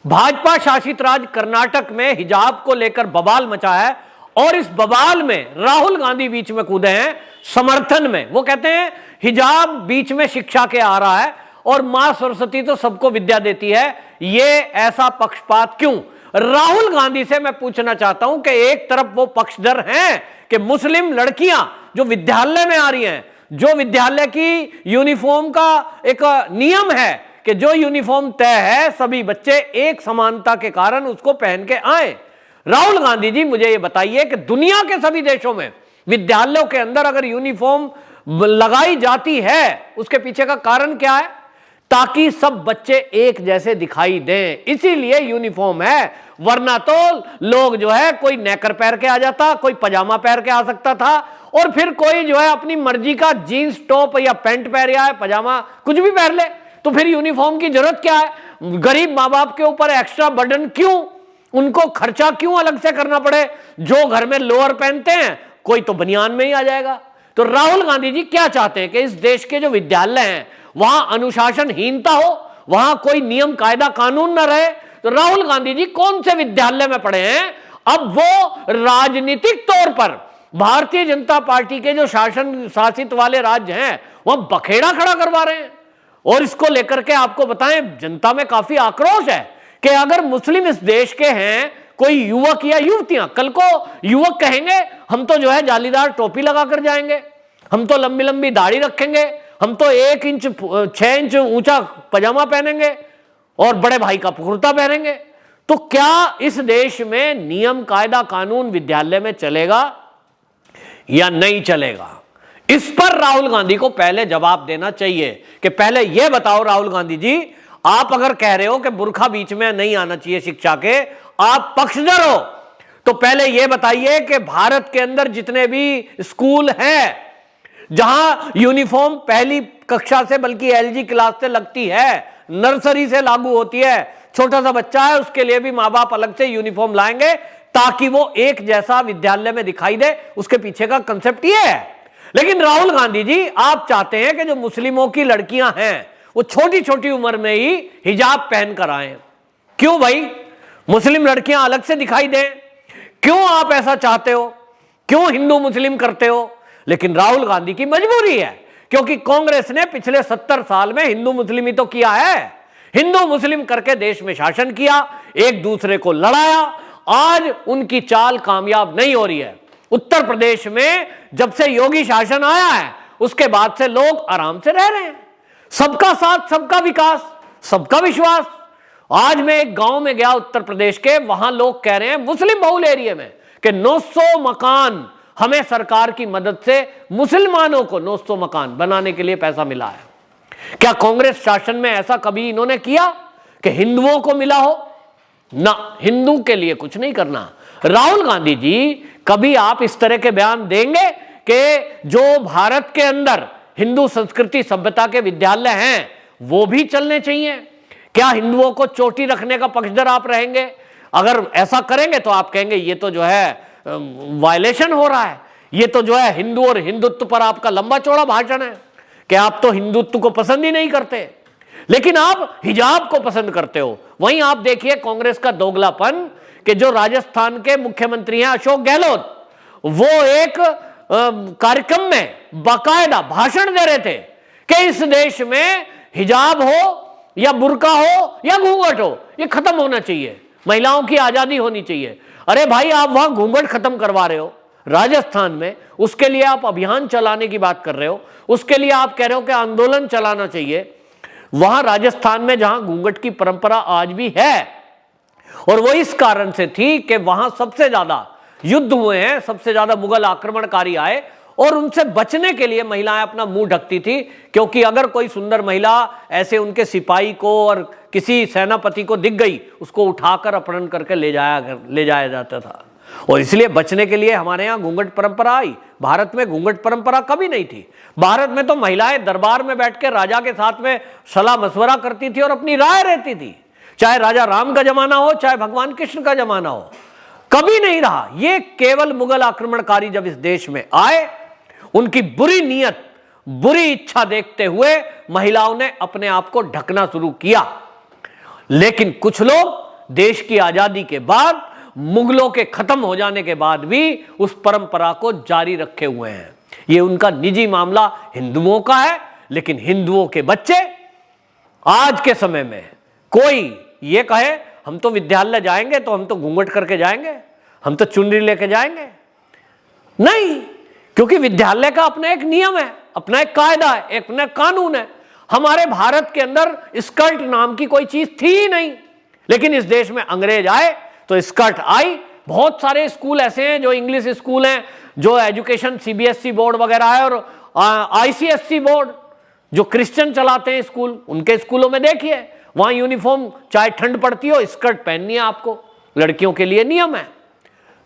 भाजपा शासित राज्य कर्नाटक में हिजाब को लेकर बवाल मचा है और इस बवाल में राहुल गांधी बीच में कूदे हैं समर्थन में। वो कहते हैं हिजाब बीच में शिक्षा के आ रहा है और मां सरस्वती तो सबको विद्या देती है, ये ऐसा पक्षपात क्यों? राहुल गांधी से मैं पूछना चाहता हूं कि एक तरफ वो पक्षधर हैं कि मुस्लिम लड़कियां जो विद्यालय में आ रही हैं, जो विद्यालय की यूनिफॉर्म का एक नियम है कि जो यूनिफॉर्म तय है सभी बच्चे एक समानता के कारण उसको पहन के आए। राहुल गांधी जी मुझे ये बताइए कि दुनिया के सभी देशों में विद्यालयों के अंदर अगर यूनिफॉर्म लगाई जाती है उसके पीछे का कारण क्या है? ताकि सब बच्चे एक जैसे दिखाई दें, इसीलिए यूनिफॉर्म है। वरना तो लोग जो है कोई नेकर पहन के आ जाता, कोई पजामा पहन के आ सकता था और फिर कोई जो है अपनी मर्जी का जीन्स टॉप या पैंट पहन रहा है, पजामा कुछ भी पहन ले, तो फिर यूनिफॉर्म की जरूरत क्या है? गरीब माँ बाप के ऊपर एक्स्ट्रा बर्डन क्यों? उनको खर्चा क्यों अलग से करना पड़े? जो घर में लोअर पहनते हैं कोई तो बनियान में ही आ जाएगा। तो राहुल गांधी जी क्या चाहते हैं कि इस देश के जो विद्यालय हैं वहां अनुशासनहीनता हो, वहां कोई नियम कायदा कानून न रहे। तो राहुल गांधी जी कौन से विद्यालय में पढ़े हैं? अब वो राजनीतिक तौर पर भारतीय जनता पार्टी के जो शासित वाले राज्य हैं वह बखेड़ा खड़ा करवा रहे हैं। और इसको लेकर के आपको बताएं जनता में काफी आक्रोश है कि अगर मुस्लिम इस देश के हैं कोई युवक या युवतियां, कल को युवक कहेंगे हम तो जो है जालीदार टोपी लगाकर जाएंगे, हम तो लंबी लंबी दाढ़ी रखेंगे, हम तो 1 इंच 6 इंच ऊंचा पजामा पहनेंगे और बड़े भाई का कुर्ता पहनेंगे, तो क्या इस देश में नियम कायदा कानून विद्यालय में चलेगा या नहीं चलेगा? इस पर राहुल गांधी को पहले जवाब देना चाहिए कि पहले यह बताओ राहुल गांधी जी, आप अगर कह रहे हो कि बुर्खा बीच में नहीं आना चाहिए शिक्षा के, आप पक्षधर हो, तो पहले यह बताइए कि भारत के अंदर जितने भी स्कूल हैं जहां यूनिफॉर्म पहली कक्षा से बल्कि एलजी क्लास से लगती है, नर्सरी से लागू होती है, छोटा सा बच्चा है उसके लिए भी मां बाप अलग से यूनिफॉर्म लाएंगे ताकि वो एक जैसा विद्यालय में दिखाई दे। उसके पीछे का कंसेप्ट ये है। लेकिन राहुल गांधी जी आप चाहते हैं कि जो मुस्लिमों की लड़कियां हैं वो छोटी छोटी उम्र में ही हिजाब पहनकर आए। क्यों भाई? मुस्लिम लड़कियां अलग से दिखाई दें? क्यों आप ऐसा चाहते हो? क्यों हिंदू मुस्लिम करते हो? लेकिन राहुल गांधी की मजबूरी है क्योंकि कांग्रेस ने पिछले 70 साल में हिंदू मुस्लिम ही तो किया है, हिंदू मुस्लिम करके देश में शासन किया, एक दूसरे को लड़ाया। आज उनकी चाल कामयाब नहीं हो रही है। उत्तर प्रदेश में जब से योगी शासन आया है उसके बाद से लोग आराम से रह रहे हैं। सबका साथ, सबका विकास, सबका विश्वास। आज मैं एक गांव में गया उत्तर प्रदेश के, वहां लोग कह रहे हैं मुस्लिम बहुल एरिया में कि 900 मकान हमें सरकार की मदद से मुसलमानों को 900 मकान बनाने के लिए पैसा मिला है। क्या कांग्रेस शासन में ऐसा कभी इन्होंने किया कि हिंदुओं को मिला हो? ना, हिंदू के लिए कुछ नहीं करना। राहुल गांधी जी कभी आप इस तरह के बयान देंगे कि जो भारत के अंदर हिंदू संस्कृति सभ्यता के विद्यालय हैं वो भी चलने चाहिए? क्या हिंदुओं को चोटी रखने का पक्षधर आप रहेंगे? अगर ऐसा करेंगे तो आप कहेंगे ये तो जो है वायलेशन हो रहा है, ये तो जो है हिंदू और हिंदुत्व पर आपका लंबा चौड़ा भाषण है कि आप तो हिंदुत्व को पसंद ही नहीं करते, लेकिन आप हिजाब को पसंद करते हो। वहीं आप देखिए कांग्रेस का दोगलापन कि जो राजस्थान के मुख्यमंत्री हैं अशोक गहलोत, वो एक कार्यक्रम में बाकायदा भाषण दे रहे थे कि इस देश में हिजाब हो या बुर्का हो या घूंघट हो ये खत्म होना चाहिए, महिलाओं की आजादी होनी चाहिए। अरे भाई आप वहां घूंघट खत्म करवा रहे हो राजस्थान में, उसके लिए आप अभियान चलाने की बात कर रहे हो, उसके लिए आप कह रहे हो कि आंदोलन चलाना चाहिए। वहां राजस्थान में जहां घूंघट की परंपरा आज भी है और वो इस कारण से थी कि वहां सबसे ज्यादा युद्ध हुए हैं, सबसे ज्यादा मुगल आक्रमणकारी आए और उनसे बचने के लिए महिलाएं अपना मुंह ढकती थी, क्योंकि अगर कोई सुंदर महिला ऐसे उनके सिपाही को और किसी सेनापति को दिख गई उसको उठाकर अपहरण करके ले जाया जाता था। और इसलिए बचने के लिए हमारे यहाँ घूंघट परंपरा आई। भारत में घूंघट परंपरा कभी नहीं थी। भारत में तो महिलाएं दरबार में बैठ के राजा के साथ में सलाह मशवरा करती थी और अपनी राय रहती थी, चाहे राजा राम का जमाना हो चाहे भगवान कृष्ण का जमाना हो, कभी नहीं रहा। ये केवल मुगल आक्रमणकारी जब इस देश में आए उनकी बुरी नीयत, बुरी इच्छा देखते हुए महिलाओं ने अपने आप को ढकना शुरू किया। लेकिन कुछ लोग देश की आजादी के बाद, मुगलों के खत्म हो जाने के बाद भी उस परंपरा को जारी रखे हुए हैं। ये उनका निजी मामला हिंदुओं का है, लेकिन हिंदुओं के बच्चे आज के समय में कोई ये कहे हम तो विद्यालय जाएंगे तो हम तो घूंघट करके जाएंगे, हम तो चुनरी लेके जाएंगे, नहीं, क्योंकि विद्यालय का अपना एक नियम है, अपना एक कायदा है, एक अपना कानून है। हमारे भारत के अंदर स्कर्ट नाम की कोई चीज थी ही नहीं, लेकिन इस देश में अंग्रेज आए तो स्कर्ट आई। बहुत सारे स्कूल ऐसे हैं जो इंग्लिश स्कूल हैं, जो एजुकेशन सीबीएसई बोर्ड वगैरह है, और आईसीएसई बोर्ड जो क्रिश्चियन चलाते हैं स्कूल, उनके स्कूलों में देखिए वहां यूनिफॉर्म चाहे ठंड पड़ती हो स्कर्ट पहननी है आपको, लड़कियों के लिए नियम है।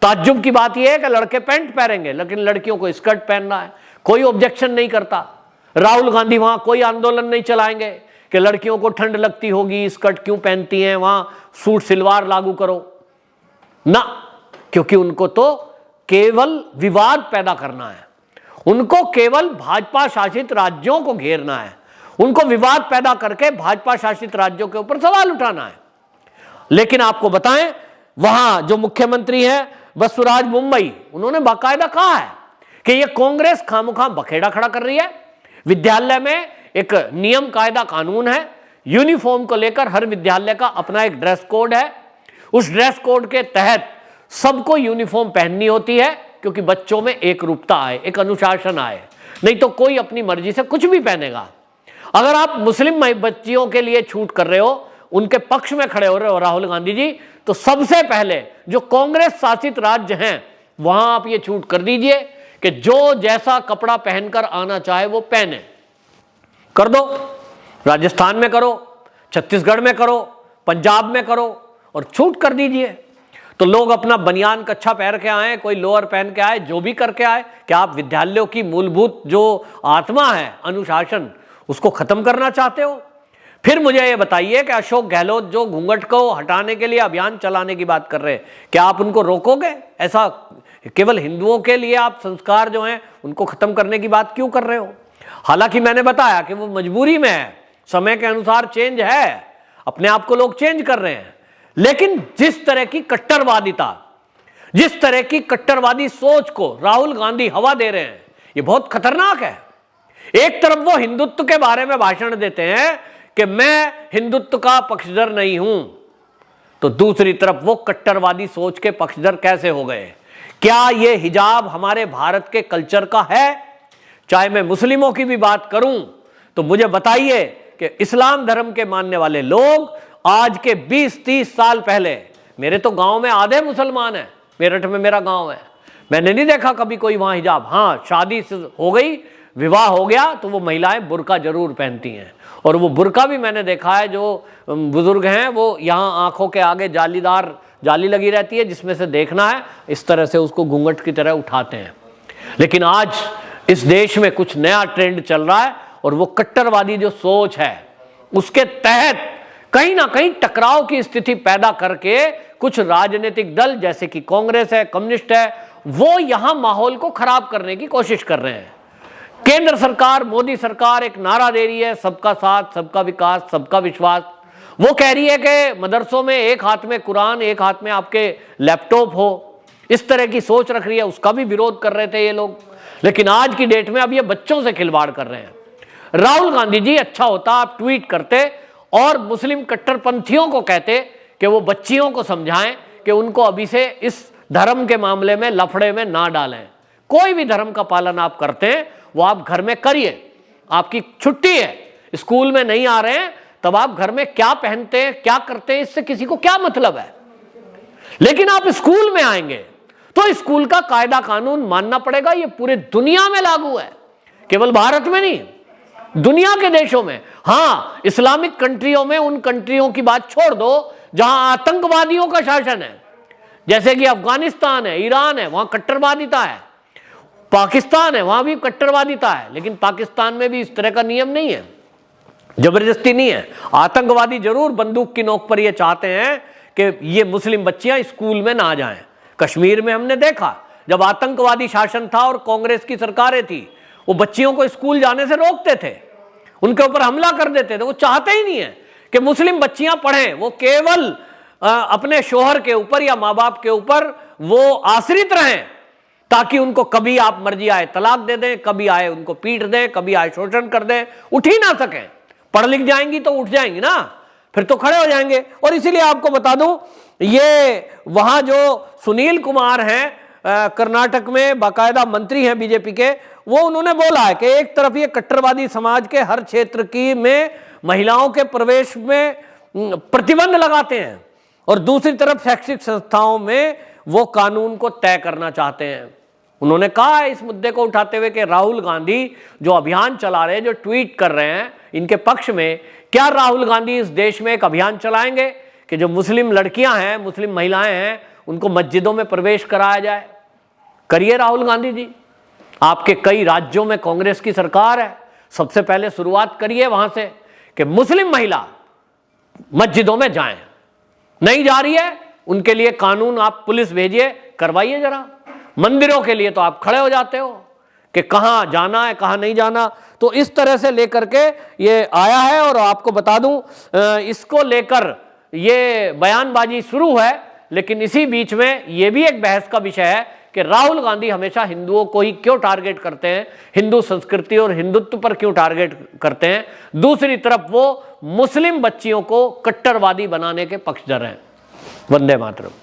ताज्जुब की बात यह है कि लड़के पैंट पहनेंगे लेकिन लड़कियों को स्कर्ट पहनना है, कोई ऑब्जेक्शन नहीं करता। राहुल गांधी वहां कोई आंदोलन नहीं चलाएंगे कि लड़कियों को ठंड लगती होगी स्कर्ट क्यों पहनती हैं, वहां सूट सलवार लागू करो ना, क्योंकि उनको तो केवल विवाद पैदा करना है, उनको केवल भाजपा शासित राज्यों को घेरना है, उनको विवाद पैदा करके भाजपा शासित राज्यों के ऊपर सवाल उठाना है। लेकिन आपको बताएं, वहां जो मुख्यमंत्री है बसवराज मुंबई, उन्होंने बाकायदा कहा है कि यह कांग्रेस खामोखा बखेड़ा खड़ा कर रही है। विद्यालय में एक नियम कायदा कानून है, यूनिफॉर्म को लेकर हर विद्यालय का अपना एक ड्रेस कोड है, उस ड्रेस कोड के तहत सबको यूनिफॉर्म पहननी होती है, क्योंकि बच्चों में एक रूपता आए, एक अनुशासन आए, नहीं तो कोई अपनी मर्जी से कुछ भी पहनेगा। अगर आप मुस्लिम बच्चियों के लिए छूट कर रहे हो, उनके पक्ष में खड़े हो रहे हो राहुल गांधी जी, तो सबसे पहले जो कांग्रेस शासित राज्य हैं वहां आप ये छूट कर दीजिए कि जो जैसा कपड़ा पहनकर आना चाहे वो पहने, कर दो। राजस्थान में करो, छत्तीसगढ़ में करो, पंजाब में करो, और छूट कर दीजिए। तो लोग अपना बनियान कच्छा पहन के आए, कोई लोअर पहन के आए, जो भी करके आए, क्या आप विद्यालयों की मूलभूत जो आत्मा है अनुशासन, उसको खत्म करना चाहते हो? फिर मुझे ये बताइए कि अशोक गहलोत जो घूंघट को हटाने के लिए अभियान चलाने की बात कर रहे हैं, क्या आप उनको रोकोगे? ऐसा केवल हिंदुओं के लिए आप संस्कार जो हैं उनको खत्म करने की बात क्यों कर रहे हो? हालांकि मैंने बताया कि वो मजबूरी में है, समय के अनुसार चेंज है, अपने आप को लोग चेंज कर रहे हैं, लेकिन जिस तरह की कट्टरवादिता, जिस तरह की कट्टरवादी सोच को राहुल गांधी हवा दे रहे हैं, ये बहुत खतरनाक है। एक तरफ वो हिंदुत्व के बारे में भाषण देते हैं कि मैं हिंदुत्व का पक्षधर नहीं हूं, तो दूसरी तरफ वो कट्टरवादी सोच के पक्षधर कैसे हो गए? क्या ये हिजाब हमारे भारत के कल्चर का है? चाहे मैं मुस्लिमों की भी बात करूं तो मुझे बताइए कि इस्लाम धर्म के मानने वाले लोग आज के 20-30 साल पहले, मेरे तो गांव में आधे मुसलमान हैं, मेरठ में मेरा गांव है, मैंने नहीं देखा कभी कोई वहां हिजाब। हाँ, शादी हो गई, विवाह हो गया तो वो महिलाएं बुर्का जरूर पहनती हैं, और वो बुर्का भी मैंने देखा है, जो बुजुर्ग हैं वो यहाँ आंखों के आगे जालीदार जाली लगी रहती है जिसमें से देखना है, इस तरह से उसको घूंघट की तरह उठाते हैं। लेकिन आज इस देश में कुछ नया ट्रेंड चल रहा है, और वो कट्टरवादी जो सोच है उसके तहत कहीं ना कहीं टकराव की स्थिति पैदा करके कुछ राजनीतिक दल जैसे कि कांग्रेस है, कम्युनिस्ट है, वो यहां माहौल को खराब करने की कोशिश कर रहे हैं। केंद्र सरकार, मोदी सरकार एक नारा दे रही है, सबका साथ, सबका विकास, सबका विश्वास। वो कह रही है कि मदरसों में एक हाथ में कुरान, एक हाथ में आपके लैपटॉप हो, इस तरह की सोच रख रही है, उसका भी विरोध कर रहे थे ये लोग। लेकिन आज की डेट में अब ये बच्चों से खिलवाड़ कर रहे हैं। राहुल गांधी जी, अच्छा होता आप ट्वीट करते और मुस्लिम कट्टरपंथियों को कहते कि वो बच्चियों को समझाएं कि उनको अभी से इस धर्म के मामले में लफड़े में ना डालें। कोई भी धर्म का पालन आप करते हैं वो आप घर में करिए, आपकी छुट्टी है, स्कूल में नहीं आ रहे हैं तब आप घर में क्या पहनते हैं, क्या करते हैं, इससे किसी को क्या मतलब है। लेकिन आप स्कूल में आएंगे तो स्कूल का कायदा कानून मानना पड़ेगा। ये पूरे दुनिया में लागू है, केवल भारत में नहीं, दुनिया के देशों में। हां, इस्लामिक कंट्रियों में, उन कंट्रियों की बात छोड़ दो जहां आतंकवादियों का शासन है, जैसे कि अफगानिस्तान है, ईरान है, वहां कट्टरवादिता है, पाकिस्तान है, वहां भी कट्टरवादिता है, लेकिन पाकिस्तान में भी इस तरह का नियम नहीं है, जबरदस्ती नहीं है। आतंकवादी जरूर बंदूक की नोक पर यह चाहते हैं कि ये मुस्लिम बच्चियां स्कूल में ना जाएं। कश्मीर में हमने देखा, जब आतंकवादी शासन था और कांग्रेस की सरकारें थी, वो बच्चियों को स्कूल जाने से रोकते थे, उनके ऊपर हमला कर देते थे। वो चाहते ही नहीं है कि मुस्लिम बच्चियां पढ़ें, वो केवल अपने शोहर के ऊपर या माँ बाप के ऊपर वो आश्रित रहें, ताकि उनको कभी आप मर्जी आए तलाक दे दें, कभी आए उनको पीट दें, कभी आए शोषण कर दें, उठ ही ना सकें। पढ़ लिख जाएंगी तो उठ जाएंगी ना, फिर तो खड़े हो जाएंगे। और इसीलिए आपको बता दूं, ये वहां जो सुनील कुमार हैं कर्नाटक में बाकायदा मंत्री हैं बीजेपी के, वो उन्होंने बोला है कि एक तरफ ये कट्टरवादी समाज के हर क्षेत्र की में महिलाओं के प्रवेश में प्रतिबंध लगाते हैं और दूसरी तरफ शैक्षिक संस्थाओं में वो कानून को तय करना चाहते हैं। उन्होंने कहा है इस मुद्दे को उठाते हुए कि राहुल गांधी जो अभियान चला रहे हैं, जो ट्वीट कर रहे हैं इनके पक्ष में, क्या राहुल गांधी इस देश में एक अभियान चलाएंगे कि जो मुस्लिम लड़कियां हैं, मुस्लिम महिलाएं हैं, उनको मस्जिदों में प्रवेश कराया जाए? करिए राहुल गांधी जी, आपके कई राज्यों में कांग्रेस की सरकार है, सबसे पहले शुरुआत करिए वहां से कि मुस्लिम महिला मस्जिदों में जाएं। नहीं जा रही है, उनके लिए कानून आप पुलिस भेजिए, करवाइए जरा। मंदिरों के लिए तो आप खड़े हो जाते हो कि कहां जाना है कहां नहीं जाना। तो इस तरह से लेकर के ये आया है। और आपको बता दूं, इसको लेकर ये बयानबाजी शुरू है, लेकिन इसी बीच में ये भी एक बहस का विषय है कि राहुल गांधी हमेशा हिंदुओं को ही क्यों टारगेट करते हैं, हिंदू संस्कृति और हिंदुत्व पर क्यों टारगेट करते हैं। दूसरी तरफ वो मुस्लिम बच्चियों को कट्टरवादी बनाने के पक्षधर हैं। वंदे मातरम।